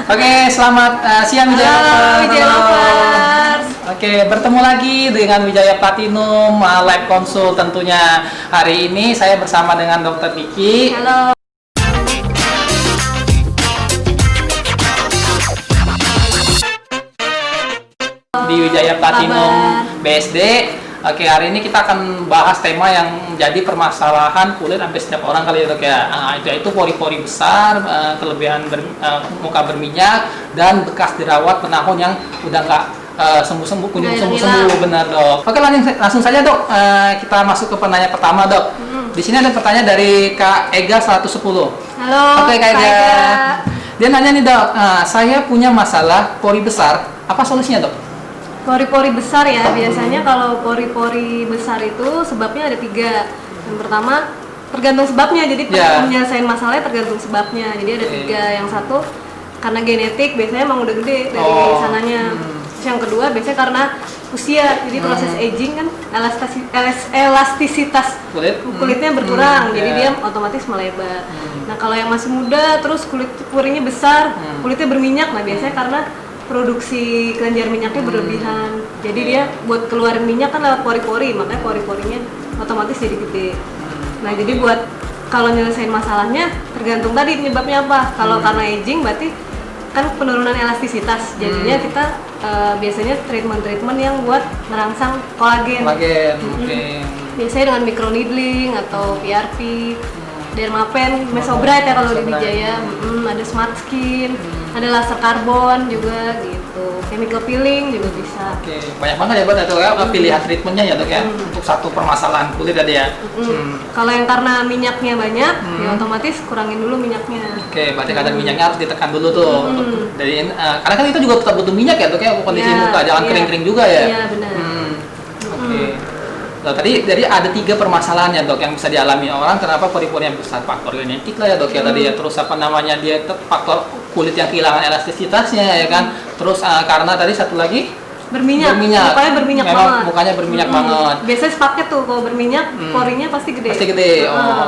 Oke, selamat siang Wijaya Halo Lovers. Wijaya Lovers. Oke, bertemu lagi dengan Wijaya Platinum Live Konsul tentunya. Hari ini saya bersama dengan Dr. Vicky. Halo. Di Wijaya Platinum Kabar. BSD. Oke, hari ini kita akan bahas tema yang menjadi permasalahan kulit hampir setiap orang kali ya dok ya. Yaitu pori-pori besar, kelebihan muka berminyak, dan bekas jerawat penahun yang udah nggak sembuh-sembuh, kunjung sembuh-sembuh, benar dok. Oke, langsung saja dok, kita masuk ke penanya pertama dok. Di sini ada pertanyaan dari Kak Ega 110. Halo. Oke Kak Ega. Dia nanya nih dok, saya punya masalah pori besar, apa solusinya dok? Pori-pori besar ya, biasanya kalau pori-pori besar itu sebabnya ada 3. Yang pertama, tergantung sebabnya, jadi penyelesaian masalahnya tergantung sebabnya. Jadi ada 3. Yang satu, karena genetik, biasanya emang udah gede dari sananya. Terus yang kedua, biasanya karena usia, jadi proses aging kan elastisitas kulitnya berkurang, jadi dia otomatis melebar. Nah kalau yang masih muda, terus porinya besar, kulitnya berminyak, nah biasanya karena produksi kelenjar minyaknya berlebihan, jadi dia buat keluarin minyak kan lewat pori-pori, makanya pori-porinya otomatis jadi gede. Nah jadi buat kalau nyelesain masalahnya tergantung tadi penyebabnya apa. Kalau karena aging berarti kan penurunan elastisitas, jadinya kita biasanya treatment yang buat merangsang kolagen. Biasanya dengan microneedling atau PRP, Dermapen, Mesobright ya kalau di Wijaya, ada Smart Skin, ada laser karbon juga gitu, chemical peeling juga bisa. Oke, banyak banget ya buat ya pilihan treatmentnya ya dok ya untuk satu permasalahan kulit tadi ya. Kalau yang karena minyaknya banyak, ya otomatis kurangin dulu minyaknya. Oke, berarti kadar minyaknya harus ditekan dulu tuh. Dari karena kan itu juga tetap butuh minyak ya dok ya, kondisi muka jangan kering-kering juga ya. Iya benar. Oke. Nah, tadi ada 3 permasalahan ya dok yang bisa dialami orang. Kenapa pori-pori yang besar? Faktor genetik lah ya dok ya tadi ya. Terus apa namanya dia faktor kulit yang kehilangan elastisitasnya ya kan. Terus karena tadi satu lagi berminyak. Mukanya berminyak memang banget. Mukanya berminyak banget. Biasanya sepaket tuh kalau berminyak, porinya pasti gede. Pasti gede.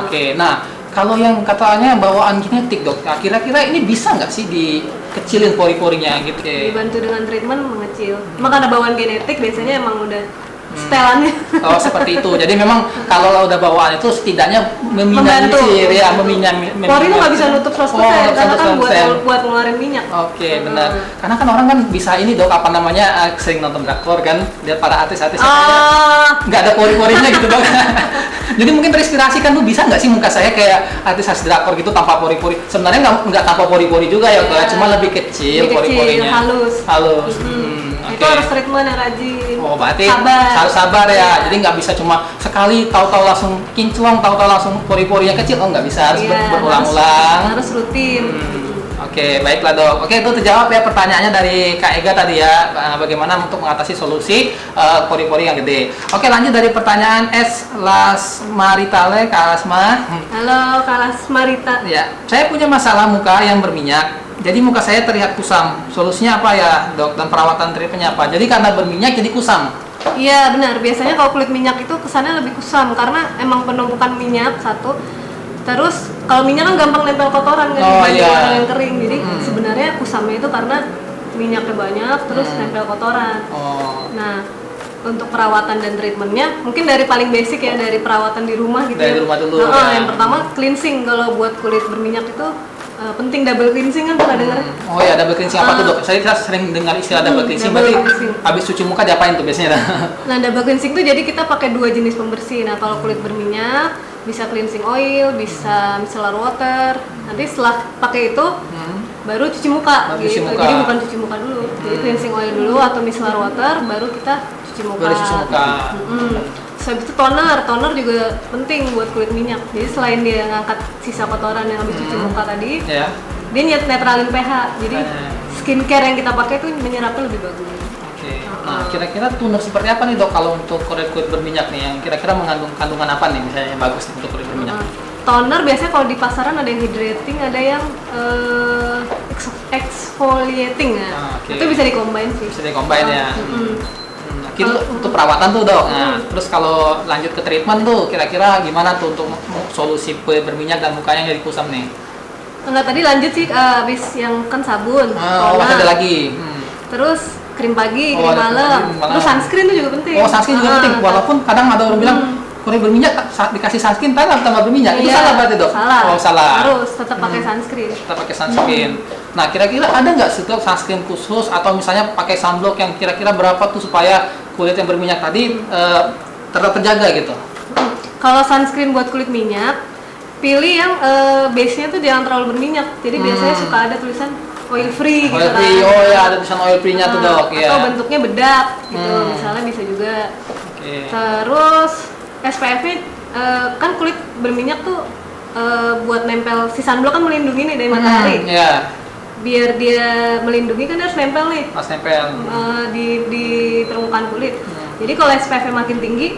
Oke. Nah kalau yang katanya bawaan genetik dok, nah, kira-kira ini bisa nggak sih dikecilin pori-porinya gitu? Dibantu dengan treatment mengecil. Maka ada bawaan genetik biasanya emang udah setelannya. Oh seperti itu. Jadi memang kalau udah bawaan itu setidaknya meminimalisir ya, pori itu nggak bisa nutup 100% karena kan buat ngeluarin minyak. Oke, benar. Karena kan orang kan bisa ini dok apa namanya sering nonton drakor kan, lihat para artis-artis nggak ada pori-porinya gitu dok. Jadi mungkin terinspirasi kan tuh bisa nggak sih muka saya kayak artis drakor gitu tanpa pori-pori. Sebenarnya nggak tanpa pori-pori juga ya, cuma lebih kecil pori-porinya. Halus. Itu harus treatment yang rajin. Oh berarti harus sabar ya. Jadi nggak bisa cuma sekali tahu-tahu langsung kinclong, tahu-tahu langsung pori-porinya kecil. Oh nggak bisa, harus berulang-ulang. Harus rutin. Oke, baiklah dok. Oke, itu terjawab ya pertanyaannya dari Kak Ega tadi ya. Bagaimana untuk mengatasi solusi pori-pori yang gede. Oke, lanjut dari pertanyaan S. Lasmaritale, Kak Asma. Halo Kak Lasmarita. Ya, saya punya masalah muka yang berminyak. Jadi muka saya terlihat kusam. Solusinya apa ya dok? Dan perawatan treatmentnya apa? Jadi karena berminyak jadi kusam. Iya benar. Biasanya kalau kulit minyak itu kesannya lebih kusam karena emang penumpukan minyak satu. Terus kalau minyak kan gampang nempel kotoran kan dibanding orang yang kering. Jadi sebenarnya kusamnya itu karena minyaknya banyak terus nempel kotoran. Nah untuk perawatan dan treatmentnya mungkin dari paling basic ya, dari perawatan di rumah gitu. Dari rumah dulu. Yang pertama cleansing. Kalau buat kulit berminyak itu penting double cleansing kan, pernah dengar? Oh ya, double cleansing apa tuh dok? Saya sering dengar istilah double cleansing. Berarti habis cuci muka diapain tuh biasanya? Nah double cleansing tuh jadi kita pakai 2 jenis pembersih. Nah kalau kulit berminyak bisa cleansing oil, bisa micellar water. Nanti setelah pakai itu baru cuci muka gitu. Jadi bukan cuci muka dulu. Jadi cleansing oil dulu atau micellar water, baru kita cuci muka. Habis itu toner juga penting buat kulit minyak. Jadi selain dia ngangkat sisa kotoran yang habis cuci muka tadi, dia netralin pH. Jadi skincare yang kita pakai tuh menyerapnya lebih bagus. Oke. Nah, kira-kira toner seperti apa nih dok kalau untuk kulit berminyak nih? Yang kira-kira mengandung kandungan apa nih misalnya yang bagus untuk kulit berminyak? Toner biasanya kalau di pasaran ada yang hydrating, ada yang exfoliating ya. Itu bisa dikombin sih. Bisa dikombin ya. Itu untuk perawatan tuh dok. Nah, terus kalau lanjut ke treatment tuh kira-kira gimana tuh untuk solusi kulit berminyak dan mukanya jadi kusam nih? Enggak, tadi lanjut sih habis yang kan sabun, Oh, toner, ada lagi. terus krim pagi, Oh, krim ada malam, krim malam. terus sunscreen itu juga penting. Oh, sunscreen juga penting. Walaupun kadang ada orang bilang kulit berminyak saat dikasih sunscreen tambah berminyak. Itu Iya, salah berarti, Dok? Salah. Oh, salah. Harus tetap pakai sunscreen. Kita pakai sunscreen. Nah, kira-kira ada nggak sih Dok, sunscreen khusus atau misalnya pakai sunblock yang kira-kira berapa tuh supaya kulit yang berminyak tadi tetap terjaga gitu? Kalau sunscreen buat kulit minyak, pilih yang base-nya tuh jangan terlalu berminyak. Jadi biasanya suka ada tulisan oil free gitu Oil kan. free, oh ya ada tulisan oil free-nya tuh, Dok. Atau Ya. bentuknya bedak gitu, misalnya bisa juga. Oke. Terus SPF-nya kan kulit berminyak tuh buat nempel si sunblock kan melindungi nih dari matahari. Ya, Biar dia melindungi kan dia harus nempel nih pas nempel. di permukaan kulit. Jadi kalau SPF-nya makin tinggi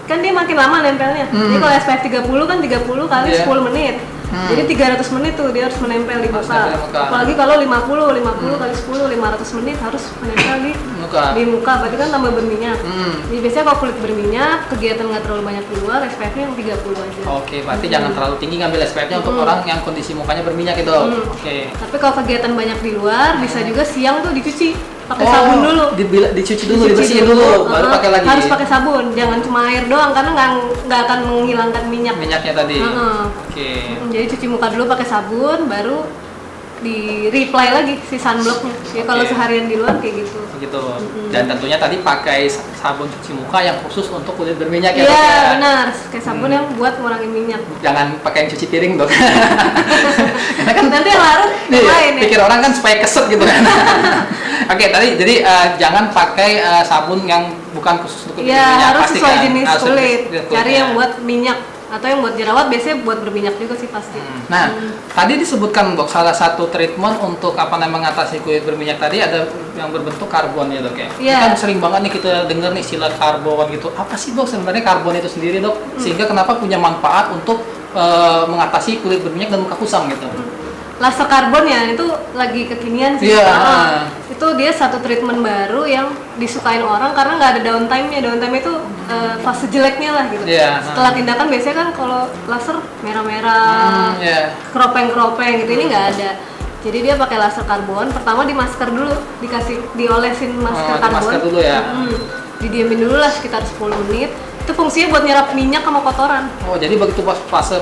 kan dia makin lama nempelnya. Jadi kalau SPF 30 kan 30 kali Iya. 10 menit. Jadi 300 menit tuh dia harus menempel di Harus muka. nempel di muka. Apalagi kalau 50 kali 10 500 menit harus menempel Muka. di muka, berarti kan tambah berminyak. Hmm. Jadi biasanya kalau kulit berminyak, kegiatan nggak terlalu banyak di luar, SPF-nya yang 30 aja. Oke, berarti jangan terlalu tinggi ngambil SPF-nya untuk orang yang kondisi mukanya berminyak itu. Oke. Tapi kalau kegiatan banyak di luar, bisa juga siang tuh dicuci pakai sabun dulu. Dicuci dulu, dibersihin dulu, baru pakai lagi. Harus pakai sabun, jangan cuma air doang karena nggak akan menghilangkan minyak. Minyaknya tadi. Heeh. Oke. Jadi cuci muka dulu pakai sabun, baru di reply lagi si sunblocknya. Ya kalau Oke. seharian di luar kayak gitu. Begitu. Dan tentunya tadi pakai sabun cuci muka yang khusus untuk kulit berminyak ya, Iya Dok, ya? benar, kayak sabun yang buat ngurangin minyak. Jangan pakai yang cuci piring, Dok. Karena kan Nanti yang larut nih, lain ya. pikir orang kan supaya keset gitu kan. Oke, tadi jadi jangan pakai sabun yang bukan khusus untuk kulit Iya berminyak. harus pastikan. sesuai jenis Harus kulit. jenis Cari kulitnya. yang buat minyak atau yang buat jerawat, biasanya buat berminyak juga sih pasti. Nah, tadi disebutkan, Dok, salah satu treatment untuk apa namanya mengatasi kulit berminyak tadi ada yang berbentuk karbon ya, Dok ya. Iya. Kan sering banget nih kita dengar nih istilah karbon gitu. Apa sih, Dok, sebenarnya karbon itu sendiri, Dok? Sehingga kenapa punya manfaat untuk mengatasi kulit berminyak dan muka kusam gitu. Laser karbon ya itu lagi kekinian sih. Iya. Itu dia satu treatment baru yang disukain orang karena nggak ada downtime-nya. Downtime itu fase jeleknya lah gitu. Iya. Setelah tindakan biasanya kan kalau laser merah-merah, Iya. keropeng-keropeng gitu, ini nggak ada. Jadi dia pakai laser karbon. Pertama di masker dulu, diolesin masker di karbon. masker dulu ya. Didiamin dulu lah sekitar 10 menit. Itu fungsinya buat nyerap minyak sama kotoran. Oh, jadi begitu pas fase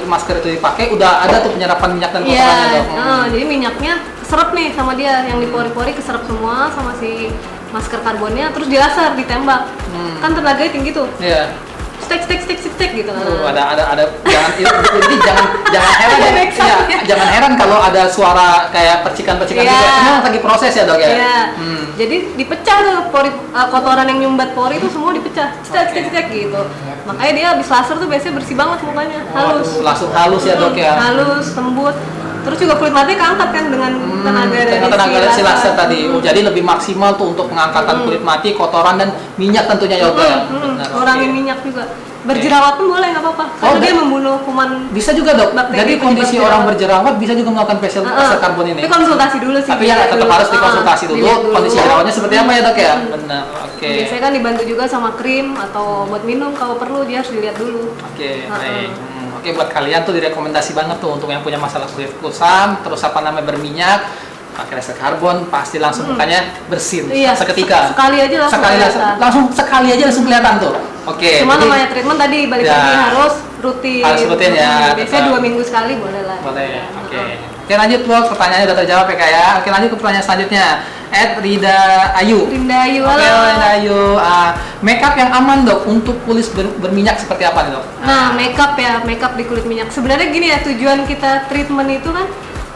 masker itu dipakai udah ada tuh penyerapan minyak dan Iya, kotorannya, Dok. jadi minyaknya keserap nih sama dia, yang di pori-pori keserap semua sama si masker karbonnya, terus dilaser, ditembak. Kan tenaganya tinggi tuh. Iya. Stek gitu kan. Ada jangan jadi jangan heran Ada ya, backsound-nya. jangan heran kalau ada suara kayak percikan-percikan Iya. gitu. Karena lagi proses ya, Dok ya. Iya. Jadi dipecah tuh kotoran yang nyumbat pori itu semua dipecah. Stek gitu. Makanya dia habis laser tuh biasanya bersih banget mukanya, halus. Waduh, langsung halus ya, Dok ya. Halus, lembut. Terus juga kulit mati keangkat kan dengan tenaga dari Dengan tenaga dari si laser tadi. Hmm. Jadi lebih maksimal tuh untuk pengangkatan kulit mati, kotoran dan minyak tentunya ya, Dok ya. Benar, Ngurangin oke. minyak juga. Berjerawat pun boleh nggak apa-apa. Karena dia membunuh kuman. Bisa juga, Dok. Bakteri Jadi penyebab kondisi jerawat. orang berjerawat bisa juga melakukan facial laser karbon ini. Tapi konsultasi dulu sih. Tapi ya dilihat tetap dulu. harus dikonsultasi dulu Dilihat kondisi jerawatnya seperti apa ya, Dok ya. Benar. Oke. Biasanya kan dibantu juga sama krim atau buat minum, kalau perlu dia harus dilihat dulu. Oke, baik. Oke, buat kalian tuh direkomendasi banget tuh untuk yang punya masalah kulit kusam, terus apa namanya berminyak, pakai laser karbon pasti langsung mukanya bersih Iya, seketika. sekali aja langsung kelihatan. sekali aja langsung kelihatan tuh. Oke. Cuma jadi- namanya treatment tadi balik Ya. lagi harus rutin. Harus rutin ya, Biasanya tetap. 2 minggu sekali boleh lah. Boleh. Oke. Oke, lanjut, Dok. Pertanyaannya udah terjawab ya, Kak ya. Oke, lanjut ke pertanyaan selanjutnya. Rida Ayu. Rinda Ayu, Oke, halo. Rida Ayu. Makeup yang aman, Dok, untuk kulit berminyak seperti apa nih, Dok? Nah, makeup ya, makeup di kulit minyak. Sebenarnya gini ya, tujuan kita treatment itu kan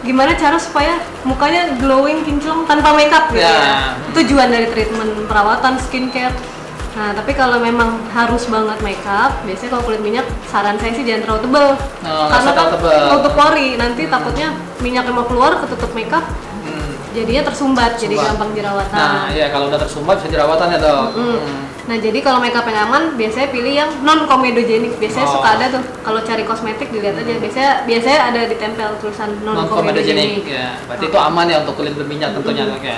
gimana cara supaya mukanya glowing, kinclong tanpa makeup gitu Ya. ya. Tujuan dari treatment perawatan skincare. Nah, tapi kalau memang harus banget makeup, biasanya kalau kulit minyak saran saya sih jangan terlalu tebel. nggak Karena usah kan terlalu tebel. nutup pori, nanti takutnya minyaknya mau keluar ketutup makeup, jadinya tersumbat, jadi Tersumbat. gampang jerawatan. Nah, iya kalau udah tersumbat bisa jerawatan ya, Dok. Nah, jadi kalau makeup yang aman biasanya pilih yang non komedogenik. Biasanya Oh. suka ada tuh kalau cari kosmetik dilihat aja. Biasanya ada ditempel tulisan non Non-komedogenik. komedogenik. Ya, berarti itu aman ya untuk kulit berminyak tentunya, Dok ya.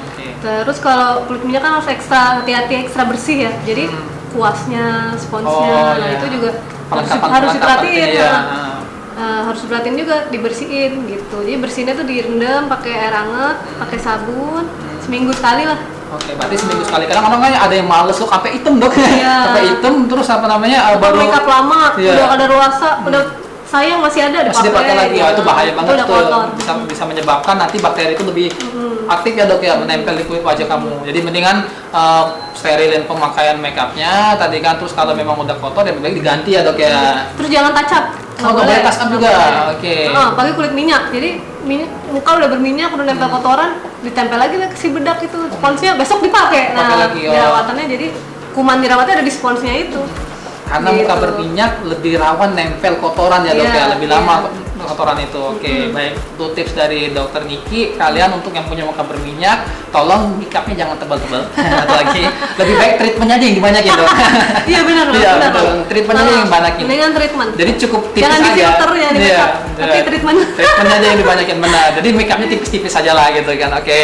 Oke. Terus kalau kulit minyak kan harus ekstra hati-hati, ekstra bersih ya. Jadi kuasnya, sponsnya, Oh, nah iya. itu juga harus Perlengkapan diperhatiin. iya. Nah. harus perhatiin juga dibersihin gitu. Jadi bersihinnya tuh direndam pakai air hangat, pakai sabun, seminggu sekali lah. Oke, berarti seminggu sekali. Kadang orang kan ada yang males loh, sampai hitam dok. Iya. Sampai hitam terus apa namanya baru Makeup lama, Iya. udah ada ruasa, udah sayang masih ada masih dipakai lagi. gitu. Oh, itu bahaya Itu banget udah tuh. kotor. Bisa menyebabkan nanti bakteri itu lebih aktif ya dok ya, menempel di kulit wajah kamu. Jadi mendingan sterilin pemakaian makeupnya tadi kan, terus kalau memang udah kotor ya baik diganti ya dok ya. Terus jangan touch up. Oh, nggak boleh touch up juga. Oke. Pakai kulit minyak. Jadi muka udah berminyak, udah nempel kotoran, ditempel lagi lah ke si bedak itu. Sponsnya besok dipakai. Pakai lagi, oh. Perawatannya jadi kuman jerawatnya ada di sponsnya itu. Karena muka Gitu. berminyak lebih rawan nempel kotoran ya dok Iya, ya, lebih lama iya. kotoran itu. Oke, baik. Itu tips dari Dokter Niki. Kalian untuk yang punya muka berminyak, tolong makeupnya jangan tebal-tebal. Atau lagi lebih baik treatmentnya aja yang dibanyakin dok. Iya benar. Iya betul. Treatmentnya aja yang dibanyakin. Dengan treatment. Jadi cukup tipis Jangan aja. di-filter ya di Iya, makeup, tapi iya. treatment. Treatmentnya aja yang dibanyakin benar. Jadi makeupnya tipis-tipis aja lah gitu kan. Oke.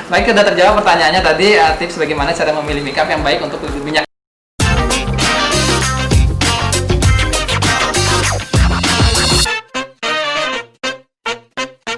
Baik, sudah terjawab pertanyaannya tadi, tips bagaimana cara memilih makeup yang baik untuk kulit berminyak.